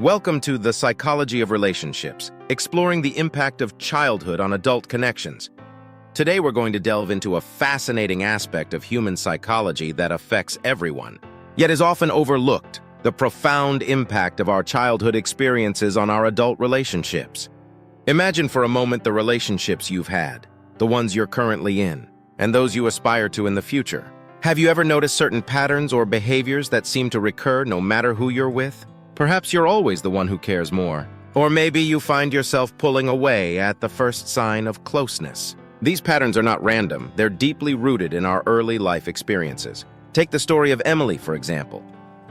Welcome to The Psychology of Relationships, exploring the impact of childhood on adult connections. Today we're going to delve into a fascinating aspect of human psychology that affects everyone, yet is often overlooked: the profound impact of our childhood experiences on our adult relationships. Imagine for a moment the relationships you've had, the ones you're currently in, and those you aspire to in the future. Have you ever noticed certain patterns or behaviors that seem to recur no matter who you're with? Perhaps you're always the one who cares more. Or maybe you find yourself pulling away at the first sign of closeness. These patterns are not random. They're deeply rooted in our early life experiences. Take the story of Emily, for example.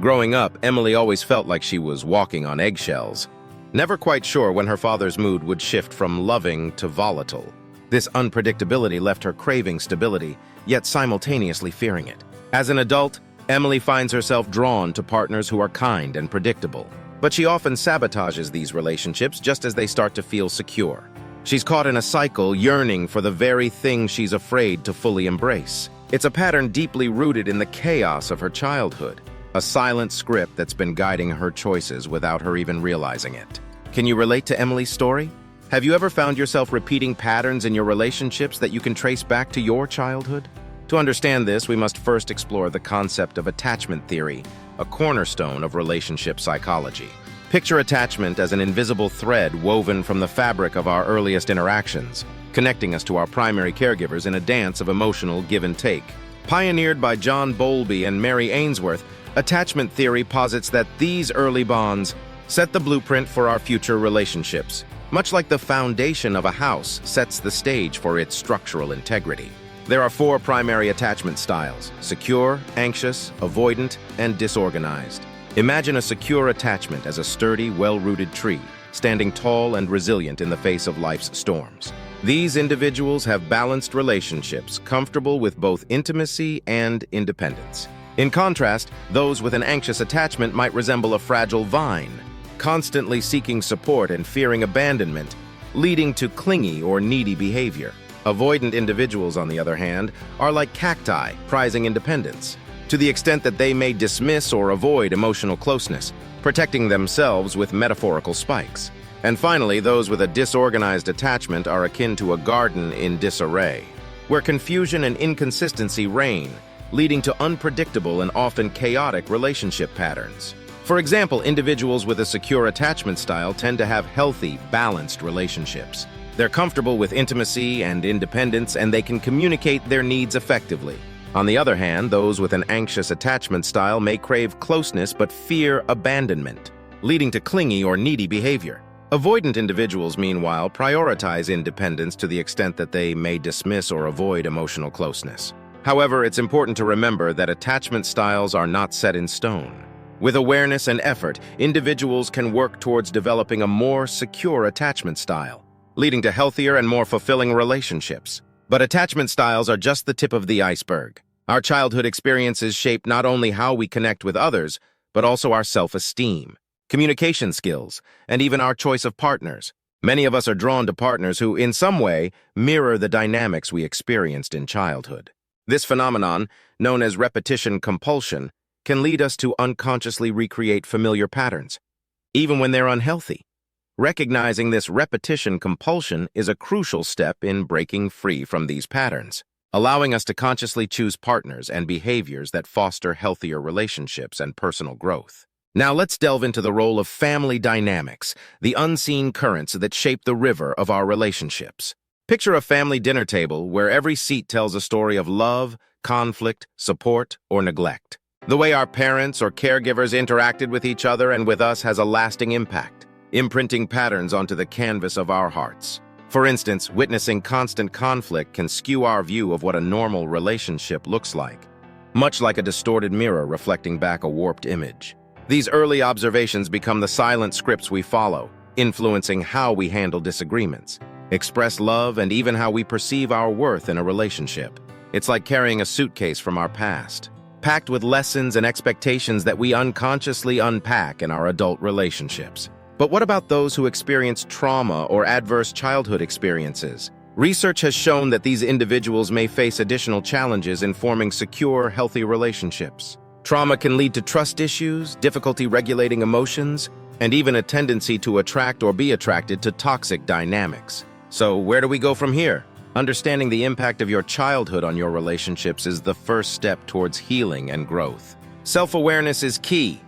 Growing up, Emily always felt like she was walking on eggshells, never quite sure when her father's mood would shift from loving to volatile. This unpredictability left her craving stability, yet simultaneously fearing it. As an adult, Emily finds herself drawn to partners who are kind and predictable, but she often sabotages these relationships just as they start to feel secure. She's caught in a cycle, yearning for the very thing she's afraid to fully embrace. It's a pattern deeply rooted in the chaos of her childhood, a silent script that's been guiding her choices without her even realizing it. Can you relate to Emily's story? Have you ever found yourself repeating patterns in your relationships that you can trace back to your childhood? To understand this, we must first explore the concept of attachment theory, a cornerstone of relationship psychology. Picture attachment as an invisible thread woven from the fabric of our earliest interactions, connecting us to our primary caregivers in a dance of emotional give and take. Pioneered by John Bowlby and Mary Ainsworth, attachment theory posits that these early bonds set the blueprint for our future relationships, much like the foundation of a house sets the stage for its structural integrity. There are four primary attachment styles: secure, anxious, avoidant, and disorganized. Imagine a secure attachment as a sturdy, well-rooted tree, standing tall and resilient in the face of life's storms. These individuals have balanced relationships, comfortable with both intimacy and independence. In contrast, those with an anxious attachment might resemble a fragile vine, constantly seeking support and fearing abandonment, leading to clingy or needy behavior. Avoidant individuals, on the other hand, are like cacti, prizing independence, to the extent that they may dismiss or avoid emotional closeness, protecting themselves with metaphorical spikes. And finally, those with a disorganized attachment are akin to a garden in disarray, where confusion and inconsistency reign, leading to unpredictable and often chaotic relationship patterns. For example, individuals with a secure attachment style tend to have healthy, balanced relationships. They're comfortable with intimacy and independence, and they can communicate their needs effectively. On the other hand, those with an anxious attachment style may crave closeness but fear abandonment, leading to clingy or needy behavior. Avoidant individuals, meanwhile, prioritize independence to the extent that they may dismiss or avoid emotional closeness. However, it's important to remember that attachment styles are not set in stone. With awareness and effort, individuals can work towards developing a more secure attachment style, leading to healthier and more fulfilling relationships. But attachment styles are just the tip of the iceberg. Our childhood experiences shape not only how we connect with others, but also our self-esteem, communication skills, and even our choice of partners. Many of us are drawn to partners who, in some way, mirror the dynamics we experienced in childhood. This phenomenon, known as repetition compulsion, can lead us to unconsciously recreate familiar patterns, even when they're unhealthy. Recognizing this repetition compulsion is a crucial step in breaking free from these patterns, allowing us to consciously choose partners and behaviors that foster healthier relationships and personal growth. Now let's delve into the role of family dynamics, the unseen currents that shape the river of our relationships. Picture a family dinner table where every seat tells a story of love, conflict, support, or neglect. The way our parents or caregivers interacted with each other and with us has a lasting impact, imprinting patterns onto the canvas of our hearts. For instance, witnessing constant conflict can skew our view of what a normal relationship looks like, much like a distorted mirror reflecting back a warped image. These early observations become the silent scripts we follow, influencing how we handle disagreements, express love, and even how we perceive our worth in a relationship. It's like carrying a suitcase from our past, packed with lessons and expectations that we unconsciously unpack in our adult relationships. But what about those who experience trauma or adverse childhood experiences? Research has shown that these individuals may face additional challenges in forming secure, healthy relationships. Trauma can lead to trust issues, difficulty regulating emotions, and even a tendency to attract or be attracted to toxic dynamics. So where do we go from here? Understanding the impact of your childhood on your relationships is the first step towards healing and growth. Self-awareness is key.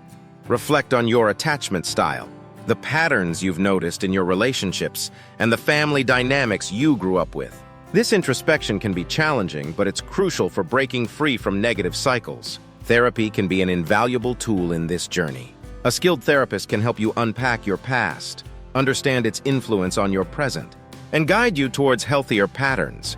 Reflect on your attachment style, the patterns you've noticed in your relationships, and the family dynamics you grew up with. This introspection can be challenging, but it's crucial for breaking free from negative cycles. Therapy can be an invaluable tool in this journey. A skilled therapist can help you unpack your past, understand its influence on your present, and guide you towards healthier patterns.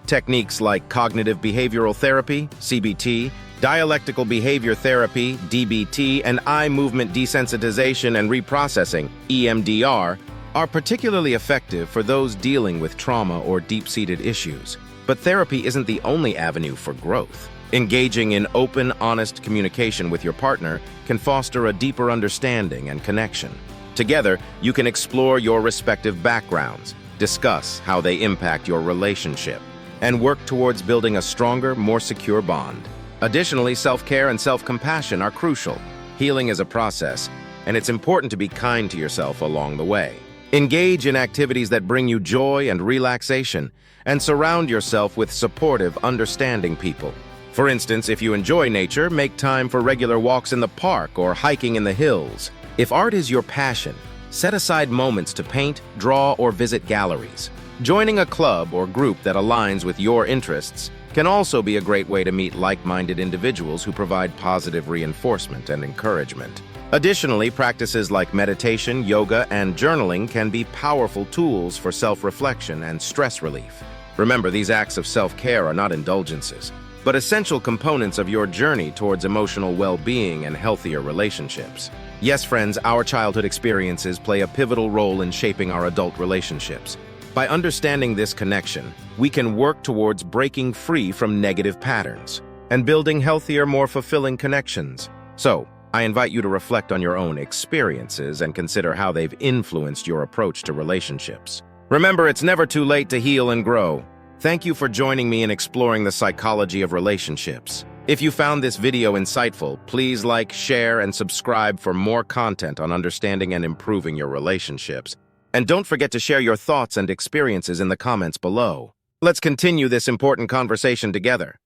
Techniques like cognitive behavioral therapy, CBT, dialectical behavior therapy, DBT, and eye movement desensitization and reprocessing, EMDR, are particularly effective for those dealing with trauma or deep-seated issues. But therapy isn't the only avenue for growth. Engaging in open, honest communication with your partner can foster a deeper understanding and connection. Together, you can explore your respective backgrounds, discuss how they impact your relationship, and work towards building a stronger, more secure bond. Additionally, self-care and self-compassion are crucial. Healing is a process, and it's important to be kind to yourself along the way. Engage in activities that bring you joy and relaxation, and surround yourself with supportive, understanding people. For instance, if you enjoy nature, make time for regular walks in the park or hiking in the hills. If art is your passion, set aside moments to paint, draw, or visit galleries. Joining a club or group that aligns with your interests can also be a great way to meet like-minded individuals who provide positive reinforcement and encouragement. Additionally, practices like meditation, yoga, and journaling can be powerful tools for self-reflection and stress relief. Remember, these acts of self-care are not indulgences, but essential components of your journey towards emotional well-being and healthier relationships. Yes, friends, our childhood experiences play a pivotal role in shaping our adult relationships. By understanding this connection, we can work towards breaking free from negative patterns and building healthier, more fulfilling connections. So, I invite you to reflect on your own experiences and consider how they've influenced your approach to relationships. Remember, it's never too late to heal and grow. Thank you for joining me in exploring the psychology of relationships. If you found this video insightful, please like, share, and subscribe for more content on understanding and improving your relationships. And don't forget to share your thoughts and experiences in the comments below. Let's continue this important conversation together.